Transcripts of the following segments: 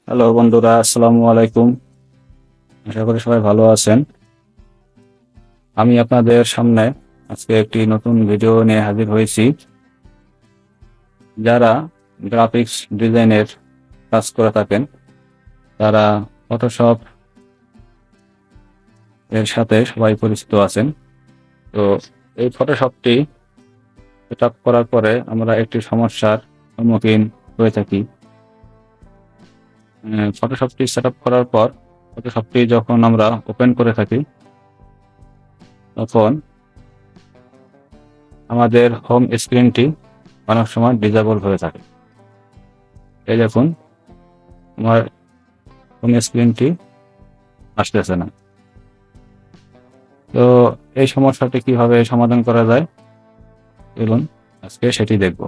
Hello বন্ধুরা, আসসালামু আলাইকুম। আশা করি সবাই ভালো আছেন। আমি আপনাদের সামনে আজকে একটি নতুন ভিডিও নিয়ে হাজির হয়েছি। যারা গ্রাফিক্স ডিজাইনের কাজ করে থাকেন তারা ফটোশপ এর সাথে সবাই পরিচিত আছেন। তো এই ফটোশপটি সেট আপ করার পরে আমরা একটি সমস্যার সম্মুখীন হয়ে থাকি। ফটোশপটি সেট আপ করার পর ফটোশপটি যখন আমরা ওপেন করে থাকি তখন আমাদের হোম স্ক্রিনটি অনেক সময় ডিসেবল হয়ে থাকে। এই দেখুন, আমার হোম স্ক্রিনটি আসতেছে না। তো এই সমস্যাটি কিভাবে সমাধান করা যায় চলুন আজকে সেটি দেখব।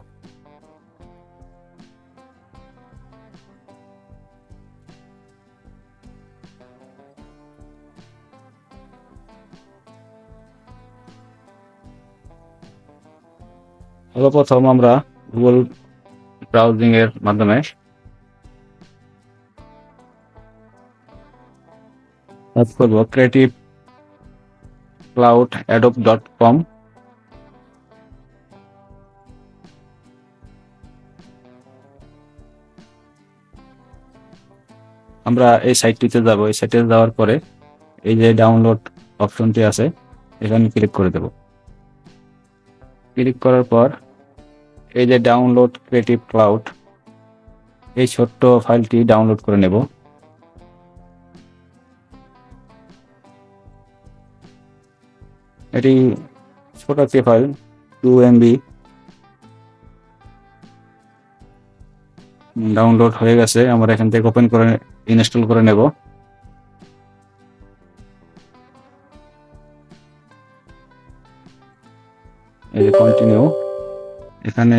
সর্বপ্রথম আমরা গুগল ব্রাউজিং এর মাধ্যমে সার্চ করব creativecloudadobe.com। আমরা এই সাইটটিতে যাব। এই সাইটে যাওয়ার পরে এই যে ডাউনলোড অপশনটি আছে এখানে ক্লিক করে দেব। ক্লিক করার পর এই যে ডাউনলোড ক্রিয়েটিভ ক্লাউড, এই ছোট্ট ফাইলটি ডাউনলোড করে নেব। এটি ছোট একটি ফাইল, 2 MB ডাউনলোড হয়ে গেছে। আমরা এখান থেকে ওপেন করে ইনস্টল করে নেব। এই যে কন্টিনিউ, এখানে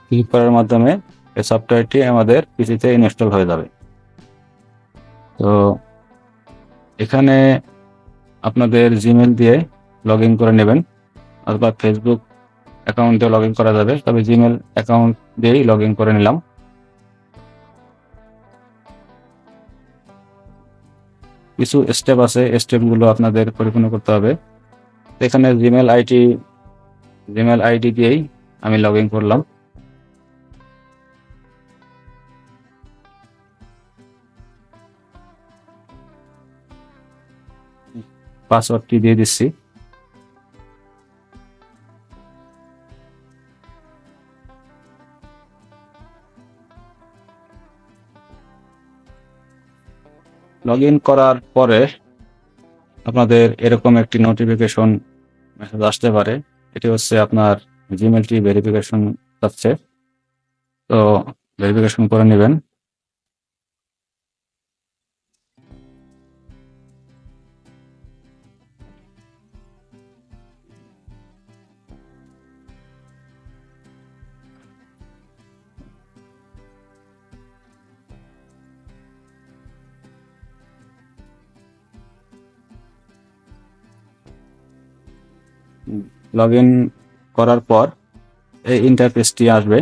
ক্লিক করার মাধ্যমে এই সফটওয়্যারটি আমাদের পিসিতে ইনস্টল হয়ে যাবে। তো এখানে আপনাদের জিমেল দিয়ে লগ ইন করে নেবেন, অথবা ফেসবুক অ্যাকাউন্ট দিয়ে লগ ইন করা যাবে, তবে জিমেল অ্যাকাউন্ট দিয়েই লগ ইন করে নিলাম। কিছু স্টেপ আছে, স্টেপগুলো আপনাদের পরিপূর্ণ করতে হবে। এখানে জিমেল আইডি দিয়েই আমি লগ ইন করলাম। পাসওয়ার্ডটি দিয়ে দিচ্ছি। লগ ইন করার পরে আপনাদের এরকম একটি নোটিফিকেশন মেসেজ আসতে পারে। এটি হচ্ছে আপনার জিমেলটি ভেরিফিকেশন চাচ্ছে, তো ভেরিফিকেশন করে নেবেন। লগ ইন করার পর এই ইন্টারফেসটি আসবে।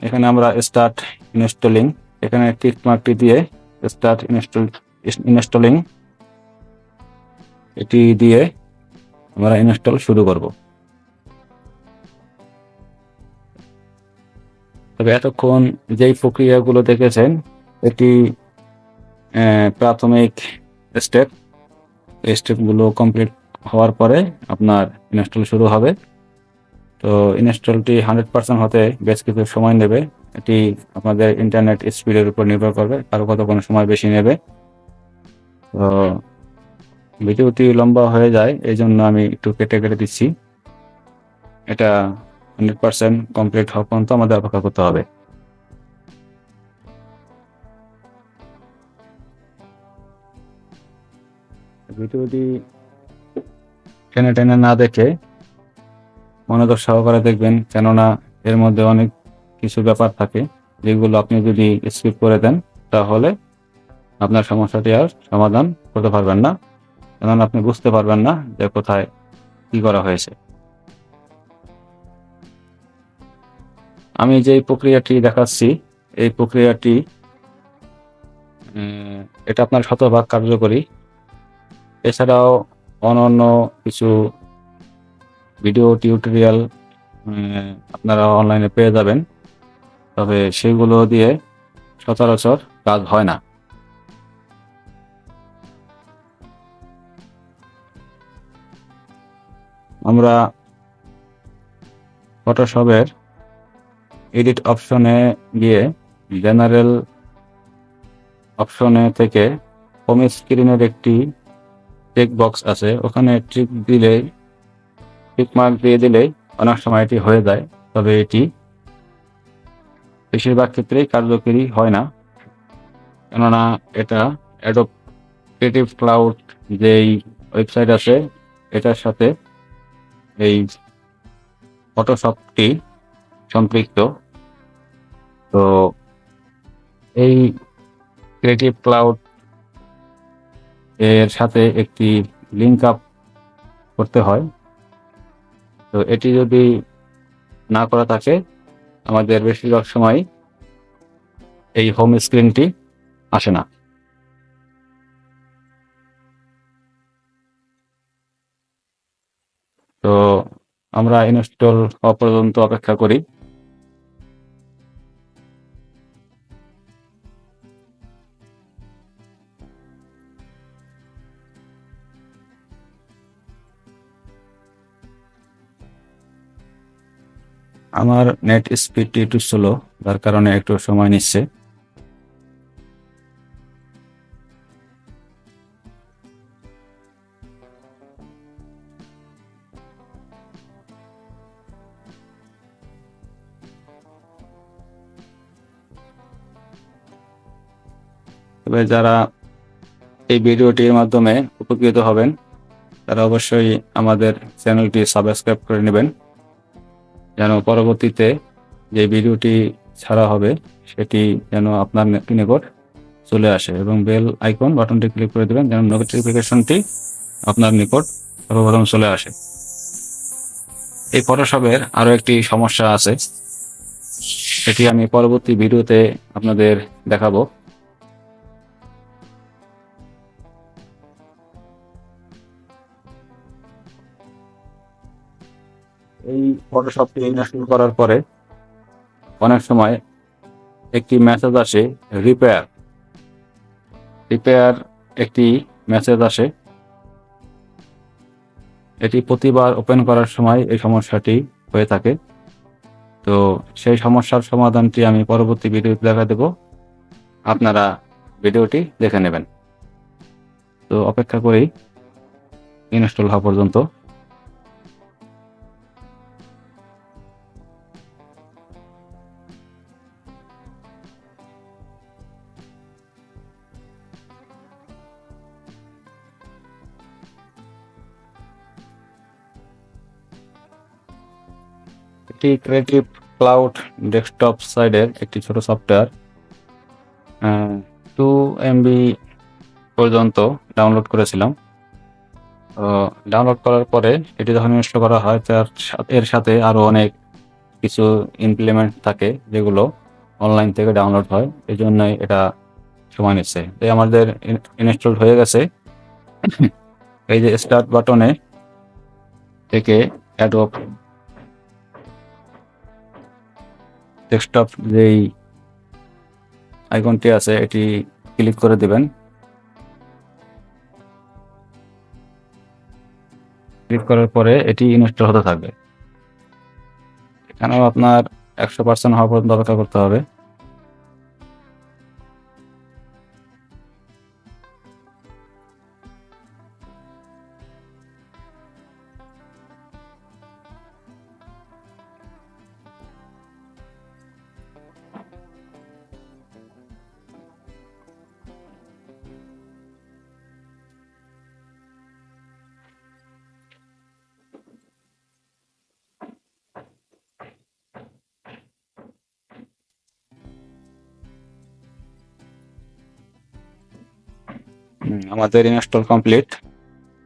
এখানে আমরা স্টার্ট ইনস্টলিং, এখানে টিক মার্কটি দিয়ে স্টার্ট ইনস্টলিং এটি দিয়ে আমরা ইনস্টল শুরু করব। তবে এতক্ষণ যেই প্রক্রিয়াগুলো দেখেছেন এটি প্রাথমিক স্টেপ। এই স্টেপগুলো কমপ্লিট হওয়ার পরে আপনার ইনস্টল শুরু হবে। তো ইনস্টলটি 100% হতে বেশ কিছু সময় নেবে। এটি আপনাদের ইন্টারনেট স্পিডের উপর নির্ভর করবে, কারো কতক্ষণ সময় বেশি নেবে। তো ভিডিওটি লম্বা হয়ে যায়, এই জন্য আমি একটু কেটে কেটে দিচ্ছি। এটা 100% কমপ্লিট হওয়া পর্যন্ত আমাদের অপেক্ষা করতে হবে। ভিডিওটি টেনে টেনে না দেখে মনোযোগ সহকারে দেখবেন, কেননা এর মধ্যে অনেক কিছু ব্যাপার থাকে যেগুলো আপনি যদি স্কিপ করে দেন তাহলে আপনার সমস্যাটি আর সমাধান করতে পারবেন না। কারণ আপনি বুঝতে পারবেন না যে কোথায় কি করা হয়েছে। আমি যে প্রক্রিয়াটি দেখাচ্ছি এই প্রক্রিয়াটি এটা আপনার শতভাগ কার্যকরী। এছাড়াও অন্যান্য কিছু ভিডিও টিউটোরিয়াল আপনারা অনলাইনে পেয়ে যাবেন, তবে সেগুলো দিয়ে সচরাচর কাজ হয় না। আমরা ফটোশপের এডিট অপশনে গিয়ে জেনারেল অপশনে থেকে হোম স্ক্রিনের একটি চেক বক্স আছে, ওখানে টিক মার্ক দিয়ে দিলেই অনেক সময় এটি হয়ে যায়, তবে এটি বেশিরভাগ ক্ষেত্রেই কার্যকরী হয় না, কেননা এটা অ্যাডোব ক্রিয়েটিভ ক্লাউড যেই ওয়েবসাইট আছে এটার সাথে এই ফটোশপটি সম্পৃক্ত। তো এই ক্রিয়েটিভ ক্লাউড এর সাথে একটি লিঙ্ক আপ করতে হয়। তো এটি যদি না করা থাকে আমাদের বেশিরভাগ সময় এই হোম স্ক্রিনটি আসে না। তো আমরা ইনস্টল হওয়া পর্যন্ত অপেক্ষা করি। আমার নেট স্পিডটি একটু স্লো, যার কারণে একটু সময় নিচ্ছে। তবে যারা এই ভিডিওটির মাধ্যমে উপকৃত হবেন তারা অবশ্যই আমাদের চ্যানেলটি সাবস্ক্রাইব করে নেবেন, যেন পরবর্তীতে যে ভিডিওটি ছাড়া হবে সেটি যেন আপনার নিকট চলে আসে, এবং বেল আইকন বাটনটি ক্লিক করে দেবেন যেন নোটিফিকেশনটি আপনার নিকট সর্বপ্রথম চলে আসে। এই ফটোশপের আরো একটি সমস্যা আছে, এটি আমি পরবর্তী ভিডিওতে আপনাদের দেখাবো। এই ফটোশপটি ইনস্টল করার পরে অনেক সময় একটি মেসেজ আসে, রিপেয়ার রিপেয়ার একটি মেসেজ আসে। এটি প্রতিবার ওপেন করার সময় এই সমস্যাটি হয়ে থাকে। তো সেই সমস্যার সমাধানটি আমি পরবর্তী ভিডিওতে দেখা দেব, আপনারা ভিডিওটি দেখে নেবেন। তো অপেক্ষা করি ইনস্টল হওয়া পর্যন্ত। এটি ক্রিয়েটিভ ক্লাউড ডেস্কটপ সাইডের একটি ছোট সফটওয়্যার, 2 MB পর্যন্ত ডাউনলোড করেছিলাম। ডাউনলোড করার পরে এটি যখন ইনস্টল করা হয় এর সাথে আরো অনেক কিছু ইমপ্লিমেন্ট থাকে যেগুলো অনলাইন থেকে ডাউনলোড হয়, এই জন্যই এটা সময় নিচ্ছে। তাই আমাদের ইনস্টল হয়ে গেছে। এই যে স্টার্ট বাটনে থেকে অ্যাডোব ডেস্কটপ যেই আইকনটি আছে এটি ক্লিক করে দিবেন। ক্লিক করার পরে এটি ইনস্টল হতে থাকবে। এখানেও আপনার 100% হওয়া পর্যন্ত অপেক্ষা করতে হবে। আমাদের ইনস্টল কমপ্লিট।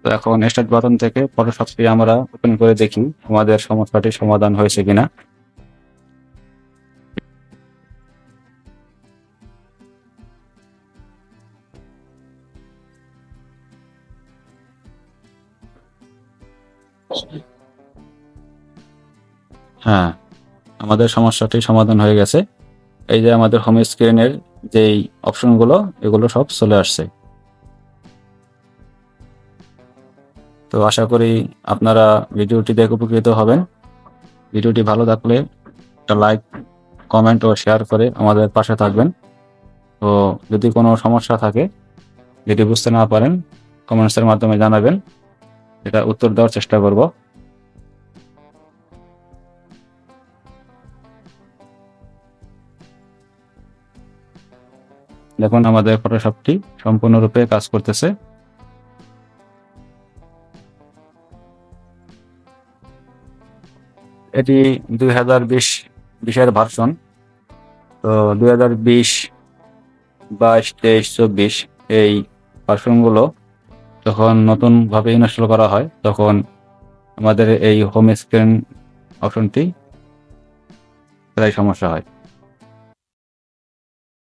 তো এখন স্টার্ট বাটন থেকে ফটোশপটি আমরা ওপেন করে দেখি আমাদের সমস্যাটি সমাধান হয়েছে কিনা। হ্যাঁ, আমাদের সমস্যাটি সমাধান হয়ে গেছে। এই যে আমাদের হোম স্ক্রিনের যেই অপশনগুলো, এগুলো সব চলে আসছে। তো আশা করি আপনারা ভিডিওটি দেখে উপকৃত হবেন। ভিডিওটি ভালো লাগলে একটা লাইক, কমেন্ট ও শেয়ার করে আমাদের পাশে থাকবেন। তো যদি কোনো সমস্যা থাকে, যদি বুঝতে না পারেন, কমেন্টসের মাধ্যমে জানাবেন, এটা উত্তর দেওয়ার চেষ্টা করব। দেখুন আমাদের ফটোশপটি সম্পূর্ণরূপে কাজ করতেছে। এটি 2020-এর ভার্সন। তো 2020, 22, 23, 24 এই ভার্সনগুলো যখন নতুনভাবে ইনস্টল করা হয়, তখন আমাদের এই হোম স্ক্রিন অপশনটি প্রায় সমস্যা হয়।